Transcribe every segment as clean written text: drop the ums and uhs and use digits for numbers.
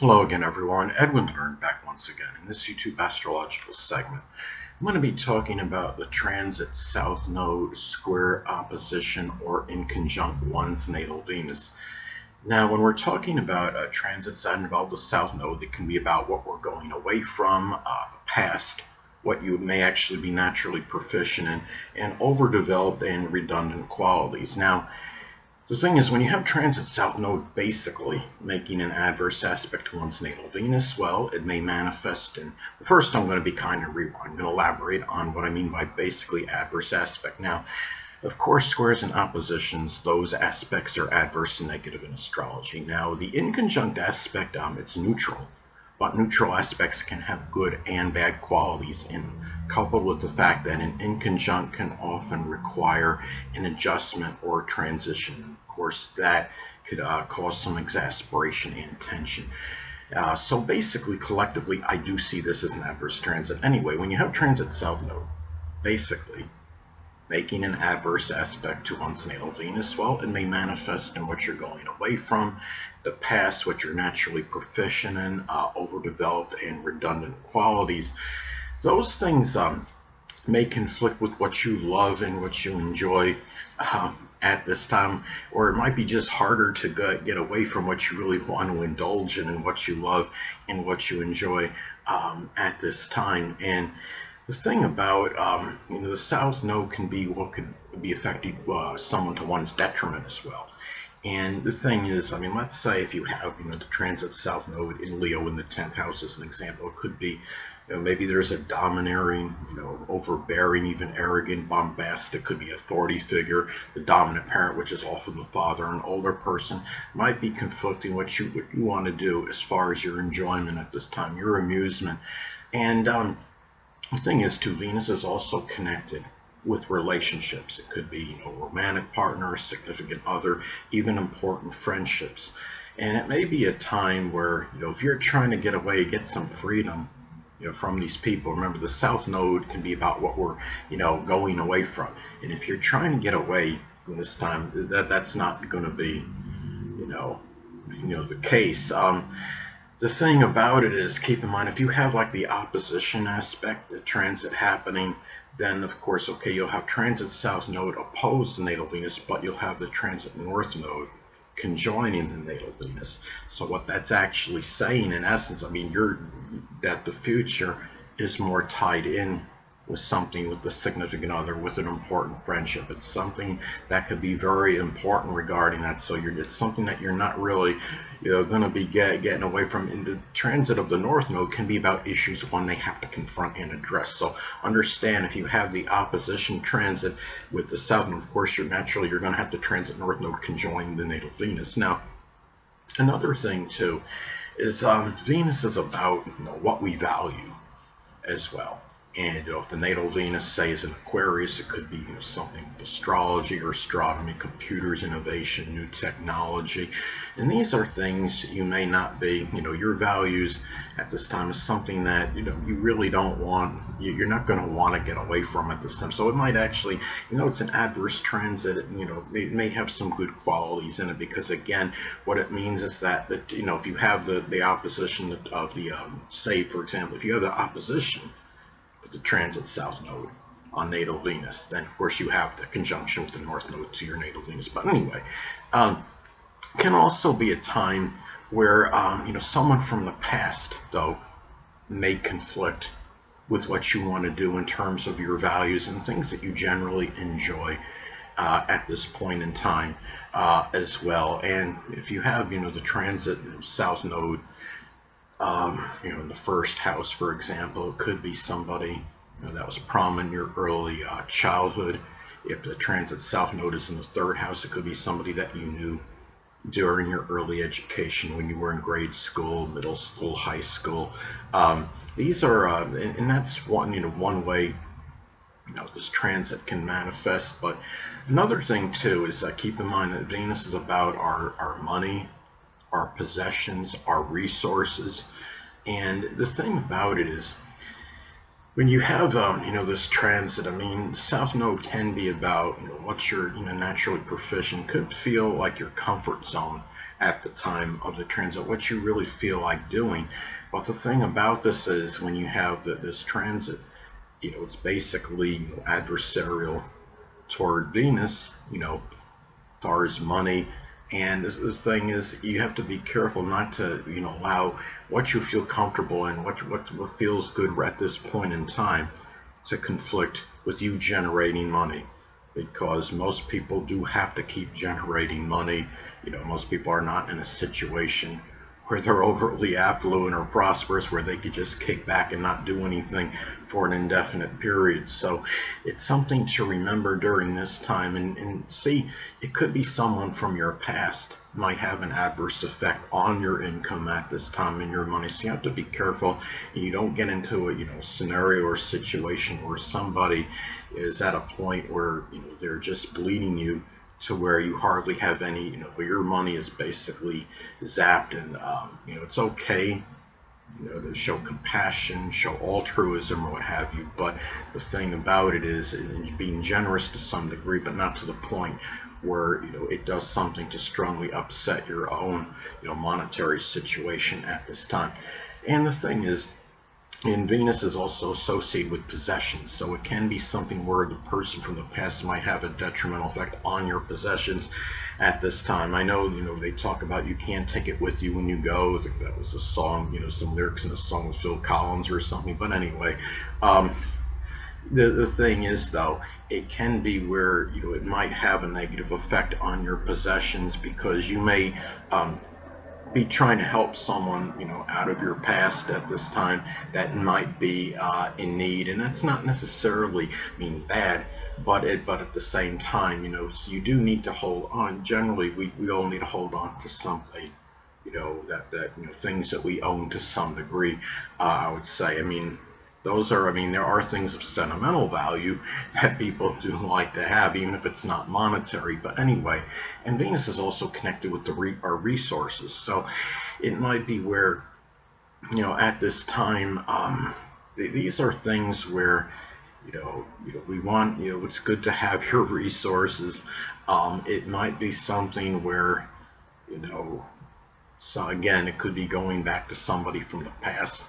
Hello again, everyone. Edwin Learnard back once again in this YouTube astrological segment. I'm going to be talking about the transit South Node, square, opposition, or inconjunct one's natal Venus. Now, when we're talking about transits that involve the South Node, it can be about what we're going away from, the past, what you may actually be naturally proficient in, and overdeveloped and redundant qualities. Now, the thing is, when you have transit South Node basically making an adverse aspect to one's natal Venus, well, it may manifest in. First, I'm going to be kind of rewind. I'm going to elaborate on what I mean by basically adverse aspect. Now, of course, squares and oppositions, those aspects are adverse and negative in astrology. Now, the inconjunct aspect, it's neutral, but neutral aspects can have good and bad qualities, and coupled with the fact that an inconjunct can often require an adjustment or transition. Of course, that could cause some exasperation and tension. So basically, collectively, I do see this as an adverse transit. Anyway, when you have transit South Node, basically, making an adverse aspect to one's natal Venus, well, it may manifest in what you're going away from, the past, what you're naturally proficient in, overdeveloped and redundant qualities. Those things may conflict with what you love and what you enjoy at this time, or it might be just harder to get away from what you really want to indulge in and what you love and what you enjoy at this time. And the thing about the South Node can be what could be affecting someone to one's detriment as well. And the thing is, let's say if you have, the transit South Node in Leo in the 10th house as an example, it could be, maybe there's a domineering, overbearing, even arrogant, bombastic, could be authority figure. The dominant parent, which is often the father, an older person, might be conflicting what you want to do as far as your enjoyment at this time, your amusement. And the thing is, too, Venus is also connected with relationships. It could be a romantic partner, a significant other, even important friendships. And it may be a time where, if you're trying to get away, get some freedom, from these people. Remember, the South Node can be about what we're, going away from. And if you're trying to get away this time, that's not going to be, the case. The thing about it is, keep in mind, if you have like the opposition aspect, the transit happening, then of course, okay, you'll have transit South Node oppose the natal Venus, but you'll have the transit North Node conjoining the natal Venus. So what that's actually saying, in essence, that the future is more tied in with something, with the significant other, with an important friendship. It's something that could be very important regarding that. So it's something that you're not really, going to be getting away from. And the transit of the North Node can be about issues one they have to confront and address. So understand, if you have the opposition transit with the South Node, of course, you're going to have to transit North Node conjoin the natal Venus. Now, another thing too is Venus is about what we value as well. And if the natal Venus, say, is in Aquarius, it could be something with astrology or astronomy, computers, innovation, new technology. And these are things you may not be, your values at this time is something that, you really don't want, you're not going to want to get away from at this time. So it might actually, it's an adverse transit, it may have some good qualities in it, because again, what it means is that if you have the opposition of the, say, for example, if you have the opposition the transit South Node on natal Venus, then of course you have the conjunction with the North Node to your natal Venus. But anyway, can also be a time where someone from the past, though, may conflict with what you want to do in terms of your values and things that you generally enjoy at this point in time as well. And if you have the transit South Node in the first house, for example, it could be somebody that was prominent in your early childhood. If the transit South Node is in the third house, it could be somebody that you knew during your early education when you were in grade school, middle school, high school. These are, and that's one way this transit can manifest. But another thing too is keep in mind that Venus is about our money, our possessions, our resources. And the thing about it is, when you have this transit, South Node can be about what you're naturally proficient. Could feel like your comfort zone at the time of the transit, what you really feel like doing. But the thing about this is when you have this transit, it's basically adversarial toward Venus, as far as money. And the thing is, you have to be careful not to, allow what you feel comfortable in, what feels good at this point in time, to conflict with you generating money. Because most people do have to keep generating money. Most people are not in a situation where they're overtly affluent or prosperous, where they could just kick back and not do anything for an indefinite period. So it's something to remember during this time. And see, it could be someone from your past might have an adverse effect on your income at this time and your money. So you have to be careful and you don't get into a scenario or situation where somebody is at a point where they're just bleeding you to where you hardly have any, where your money is basically zapped. And it's okay, to show compassion, show altruism or what have you, but the thing about it is being generous to some degree, but not to the point where it does something to strongly upset your own monetary situation at this time. And the thing is, and Venus is also associated with possessions, so it can be something where the person from the past might have a detrimental effect on your possessions at this time. I know, they talk about you can't take it with you when you go. I think that was a song, some lyrics in a song with Phil Collins or something. But anyway, the thing is, though, it can be where, it might have a negative effect on your possessions because you may be trying to help someone, out of your past at this time that might be in need, and that's not necessarily mean bad, but at the same time, so you do need to hold on. Generally, we all need to hold on to something, that things that we own to some degree. I would say, there are things of sentimental value that people do like to have, even if it's not monetary. But anyway, and Venus is also connected with our resources. So it might be where, at this time, these are things where, we want, it's good to have your resources. It might be something where, so again, it could be going back to somebody from the past.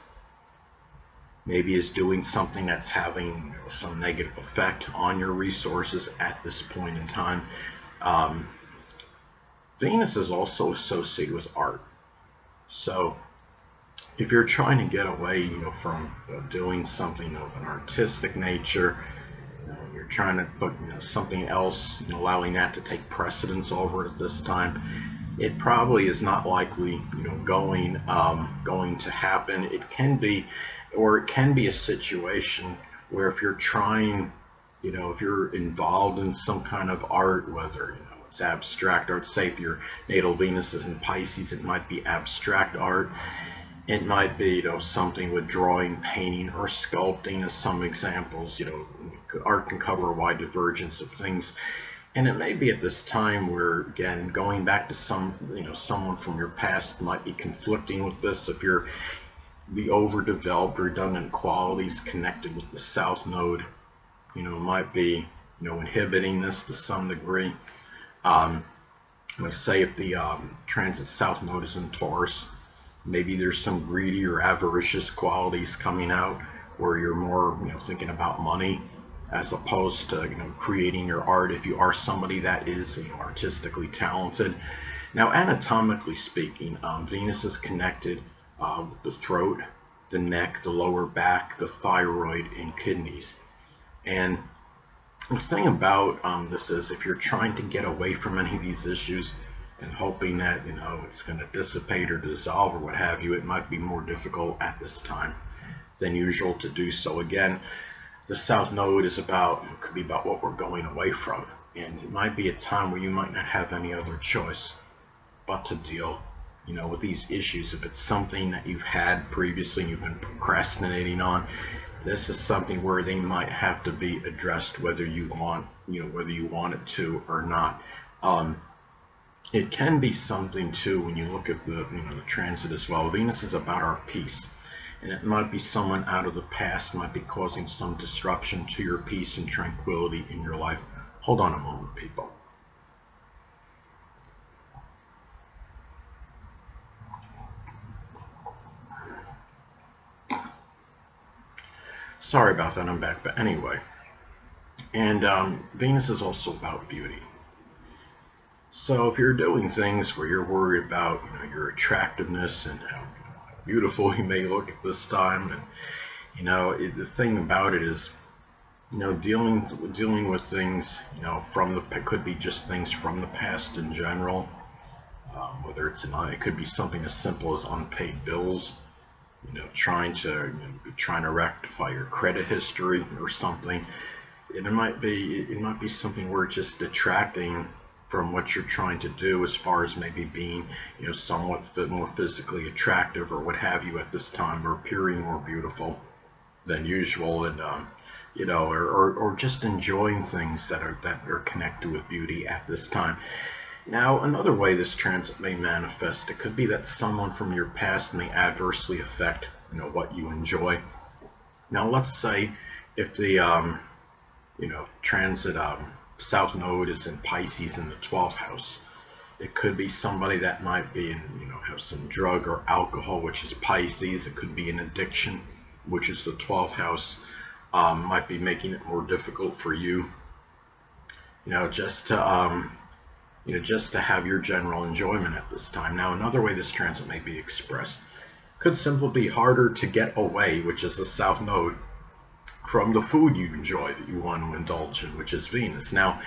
Maybe is doing something that's having some negative effect on your resources at this point in time. Venus is also associated with art. So if you're trying to get away, from doing something of an artistic nature, you're trying to put something else, allowing that to take precedence over it at this time, it probably is not likely, going to happen. It can be, or it can be a situation where if you're trying, if you're involved in some kind of art, whether it's abstract art, say if your natal Venus is in Pisces, it might be abstract art. It might be, something with drawing, painting, or sculpting as some examples. Art can cover a wide divergence of things. And it may be at this time where, again, going back to someone from your past might be conflicting with this. If you're the overdeveloped, redundant qualities connected with the South Node, might be, inhibiting this to some degree. Let's say if the transit South Node is in Taurus, maybe there's some greedy or avaricious qualities coming out where you're more, thinking about money as opposed to, creating your art. If you are somebody that is, artistically talented. Now, anatomically speaking, Venus is connected with the throat, the neck, the lower back, the thyroid, and kidneys. And the thing about this is, if you're trying to get away from any of these issues and hoping that, it's going to dissipate or dissolve or what have you, it might be more difficult at this time than usual to do so. Again, the South Node could be about what we're going away from. And it might be a time where you might not have any other choice but to deal, with these issues. If it's something that you've had previously and you've been procrastinating on, this is something where they might have to be addressed whether you want it to or not. It can be something too when you look at the transit as well. Venus is about our peace. And it might be someone out of the past might be causing some disruption to your peace and tranquility in your life. Hold on a moment, people. Sorry about that, I'm back. But anyway, and Venus is also about beauty. So if you're doing things where you're worried about, your attractiveness and how beautiful you may look at this time, and the thing about it is, dealing with things, from the it could be just things from the past in general. Whether it could be something as simple as unpaid bills, trying to rectify your credit history or something. And it might be something where it's just detracting from what you're trying to do, as far as maybe being, somewhat more physically attractive or what have you at this time, or appearing more beautiful than usual, and or just enjoying things that are connected with beauty at this time. Now, another way this transit may manifest, it could be that someone from your past may adversely affect, what you enjoy. Now, let's say if the transit South Node is in Pisces in the 12th house. It could be somebody that might be in, have some drug or alcohol, which is Pisces. It could be an addiction, which is the 12th house. Might be making it more difficult for you, just to just to have your general enjoyment at this time. Now, another way this transit may be expressed could simply be harder to get away, which is the South Node, from the food you enjoy that you want to indulge in, which is Venus. Now,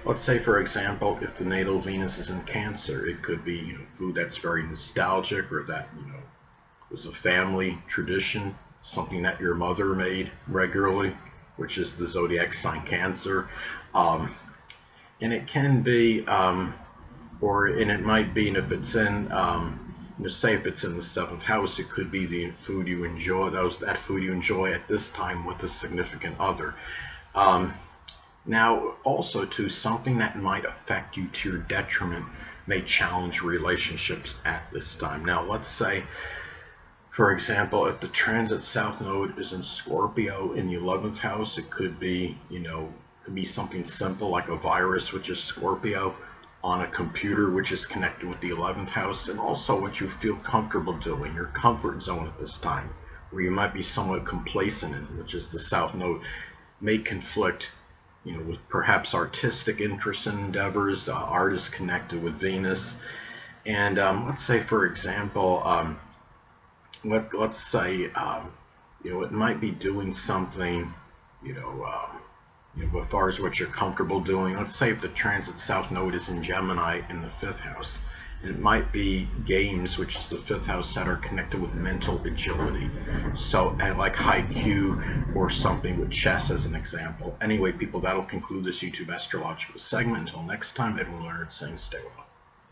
let's say, for example, if the natal Venus is in Cancer, it could be, food that's very nostalgic, or that, was a family tradition, something that your mother made regularly, which is the zodiac sign Cancer. And it can be, and it might be, and if it's in, say if it's in the 7th house, it could be the food you enjoy, that food you enjoy at this time with a significant other. Now, also, too, something that might affect you to your detriment may challenge relationships at this time. Now, let's say, for example, if the transit South Node is in Scorpio in the 11th house, it could be, could be something simple like a virus, which is Scorpio, on a computer, which is connected with the 11th house, and also what you feel comfortable doing, your comfort zone at this time, where you might be somewhat complacent in, which is the South Node, may conflict, with perhaps artistic interests and endeavors, artists connected with Venus. And let's say, for example, let's say, it might be doing something, as far as what you're comfortable doing. Let's say if the transit South Node is in Gemini in the 5th house, it might be games, which is the 5th house, that are connected with mental agility. So, and like haiku or something with chess as an example. Anyway, people, that'll conclude this YouTube astrological segment. Until next time, Edwin Learnard saying stay well.